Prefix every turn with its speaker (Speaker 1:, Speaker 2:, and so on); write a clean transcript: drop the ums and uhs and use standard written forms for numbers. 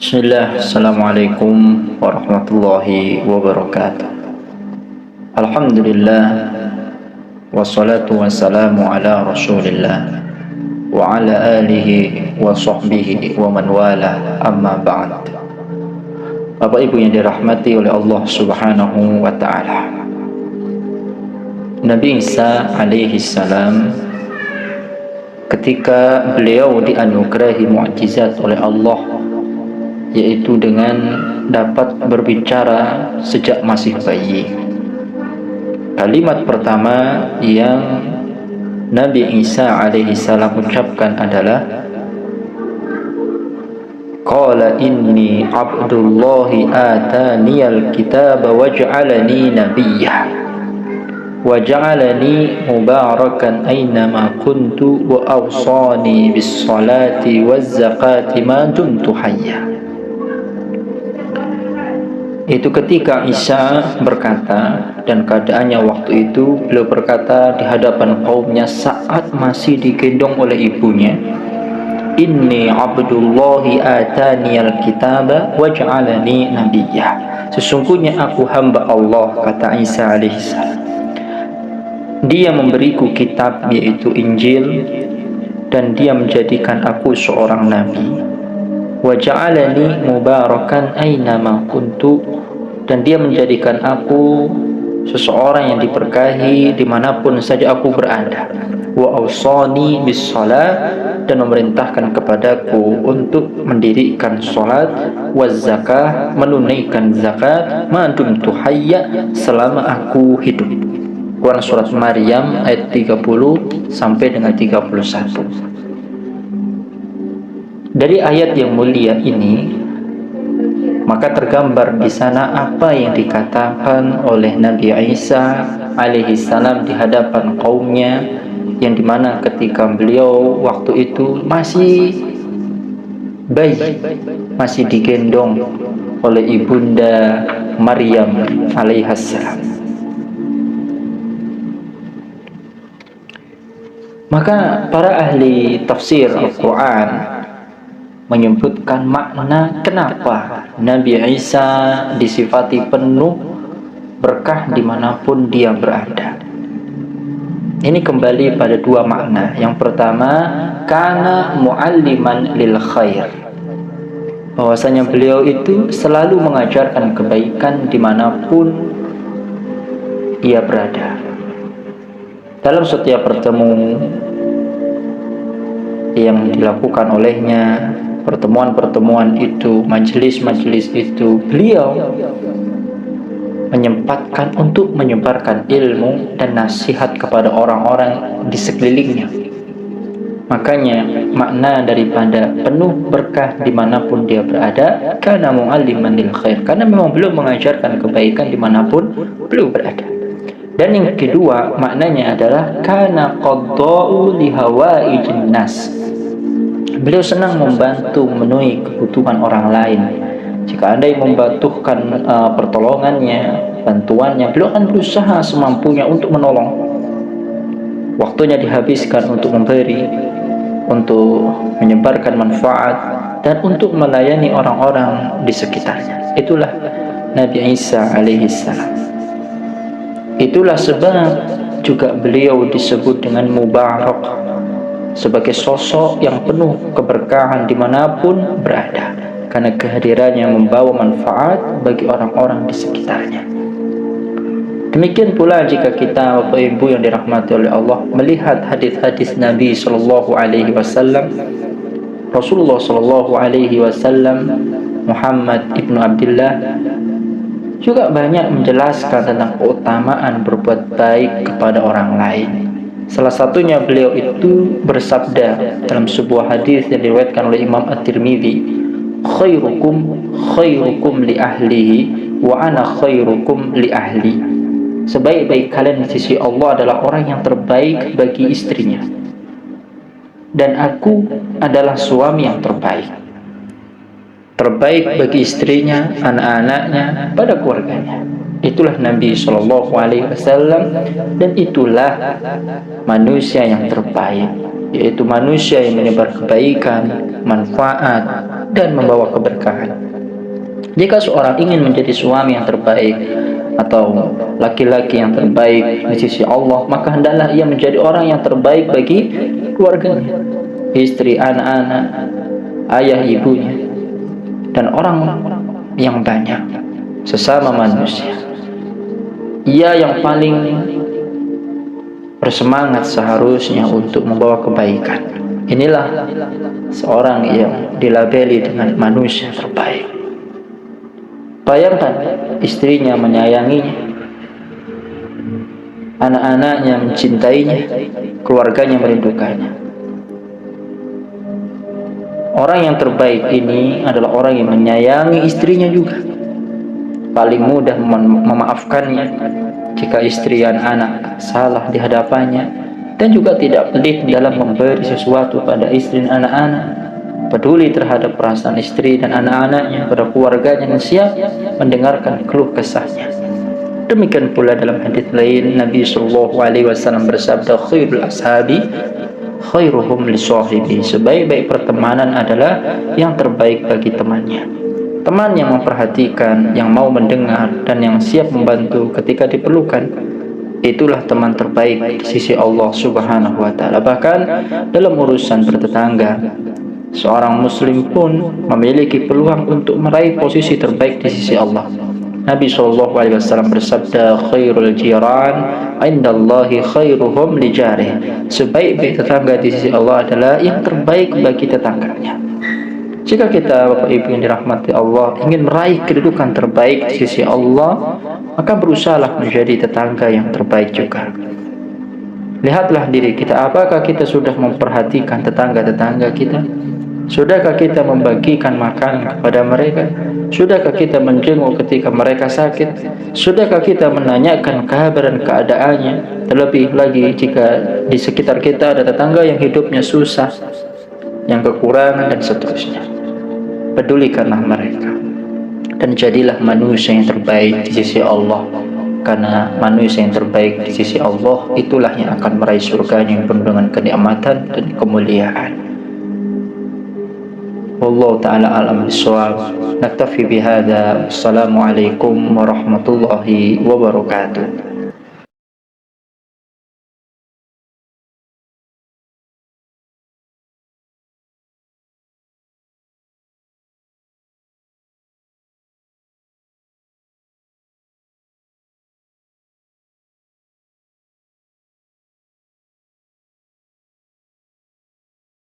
Speaker 1: Bismillah, Assalamualaikum warahmatullahi wabarakatuh. Alhamdulillah, wassalatu wassalamu ala rasulillah wa ala alihi wa sahbihi wa man wala, amma ba'd. Bapak Ibu yang dirahmati oleh Allah subhanahu wa ta'ala, Nabi Isa alaihi salam ketika beliau dianugerahi mukjizat oleh Allah, yaitu dengan dapat berbicara sejak masih bayi. Kalimat pertama yang Nabi Isa alaihi salam ucapkan adalah Qala inni abdullahi ataniyal kitaba waj'alani nabiyyah waj'alani mubarakan aynama kuntu wa awsani bis salati waz zakati ma dumtu hayya. Itu ketika Isa berkata, dan keadaannya waktu itu beliau berkata di hadapan kaumnya saat masih digendong oleh ibunya, Inni abdullahi ataniyal kitaba waj'alani nabiyyah. Sesungguhnya aku hamba Allah, kata Isa alaihissalam. Dia memberiku kitab, yaitu Injil, dan dia menjadikan aku seorang nabi. Waja'alani mubarakan aynama kuntu, dan dia menjadikan aku seseorang yang diberkahi dimanapun saja aku berada. Wa awsani bis shalah, dan memerintahkan kepadaku untuk mendirikan salat, waz zakah, menunaikan zakat, ma dumtu hayya, selama aku hidup. Quran surat Maryam ayat 30 sampai dengan 31. Dari ayat yang mulia ini, maka tergambar di sana apa yang dikatakan oleh Nabi Isa alaihi salam di hadapan kaumnya, yang dimana ketika beliau waktu itu masih bayi, masih digendong oleh ibunda Maryam alaihissalam. Maka para ahli tafsir Al-Quran menyebutkan makna kenapa Nabi Isa disifati penuh berkah dimanapun dia berada. Ini kembali pada dua makna. Yang pertama, kana mu'alliman lil khair, bahwasanya beliau itu selalu mengajarkan kebaikan dimanapun ia berada. Dalam setiap pertemuan yang dilakukan olehnya, pertemuan-pertemuan itu, majelis-majelis itu, beliau menyempatkan untuk menyebarkan ilmu dan nasihat kepada orang-orang di sekelilingnya. Makanya makna daripada penuh berkah dimanapun dia berada, karena mu'alliman lil khair, karena memang beliau mengajarkan kebaikan dimanapun beliau berada. Dan yang kedua maknanya adalah karena qadda'u lihawaijin nas, beliau senang membantu memenuhi kebutuhan orang lain. Jika Anda yang membutuhkan pertolongannya, bantuannya, beliau akan berusaha semampunya untuk menolong. Waktunya dihabiskan untuk memberi, untuk menyebarkan manfaat, dan untuk melayani orang-orang di sekitarnya. Itulah Nabi Isa alaihissalam. Itulah sebab juga beliau disebut dengan mubarak, sebagai sosok yang penuh keberkahan dimanapun berada, karena kehadirannya membawa manfaat bagi orang-orang di sekitarnya. Demikian pula jika kita, Bapak Ibu yang dirahmati oleh Allah, melihat hadis-hadis Nabi Sallallahu Alaihi Wasallam, Rasulullah Sallallahu Alaihi Wasallam, Muhammad ibnu Abdullah, juga banyak menjelaskan tentang keutamaan berbuat baik kepada orang lain. Salah satunya beliau itu bersabda dalam sebuah hadis yang diriwayatkan oleh Imam At-Tirmidzi, khairukum li ahlihi wa ana khairukum li ahli. Sebaik-baik kalian di sisi Allah adalah orang yang terbaik bagi istrinya, dan aku adalah suami yang terbaik bagi istrinya, anak-anaknya, pada keluarganya. Itulah Nabi Shallallahu Alaihi Wasallam, dan itulah manusia yang terbaik, yaitu manusia yang menyebar kebaikan, manfaat dan membawa keberkahan. Jika seorang ingin menjadi suami yang terbaik atau laki-laki yang terbaik di sisi Allah, maka hendaklah ia menjadi orang yang terbaik bagi keluarganya, istri, anak-anak, ayah, ibunya, dan orang yang banyak, sesama manusia. Ia yang paling bersemangat seharusnya untuk membawa kebaikan. Inilah seorang yang dilabeli dengan manusia terbaik. Bayangkan, istrinya menyayanginya, anak-anaknya mencintainya, keluarganya merindukannya. Orang yang terbaik ini adalah orang yang menyayangi istrinya juga, paling mudah memaafkannya jika istri dan anak salah di hadapannya, dan juga tidak pelit dalam memberi sesuatu pada istri dan anak-anak, peduli terhadap perasaan istri dan anak-anaknya, pada keluarganya, dan siap mendengarkan keluh kesahnya. Demikian pula dalam hadis lain, Nabi SAW bersabda, khairul ashabi khairuhum li sahibi. Sebaik-baik pertemanan adalah yang terbaik bagi temannya. Teman yang memperhatikan, yang mau mendengar, dan yang siap membantu ketika diperlukan, itulah teman terbaik di sisi Allah Subhanahu wa Ta'ala. Bahkan dalam urusan bertetangga, seorang muslim pun memiliki peluang untuk meraih posisi terbaik di sisi Allah. Nabi SAW bersabda, khairul jiran indallahi khairuhum li jarih. Sebaik-baik tetangga di sisi Allah adalah yang terbaik bagi tetangganya. Jika kita, Bapak Ibu yang dirahmati Allah, ingin meraih kedudukan terbaik di sisi Allah, maka berusahalah menjadi tetangga yang terbaik juga. Lihatlah diri kita, apakah kita sudah memperhatikan tetangga-tetangga kita? Sudahkah kita membagikan makanan kepada mereka? Sudahkah kita menjenguk ketika mereka sakit? Sudahkah kita menanyakan kabar dan keadaannya? Terlebih lagi jika di sekitar kita ada tetangga yang hidupnya susah, yang kekurangan, dan seterusnya. Pedulikanlah mereka, dan jadilah manusia yang terbaik di sisi Allah. Karena manusia yang terbaik di sisi Allah itulah yang akan meraih surga yang penuh dengan kenikmatan dan kemuliaan. Wallahu ta'ala a'lam bishawab. Naktafi bihadza. Assalamualaikum warahmatullahi wabarakatuh.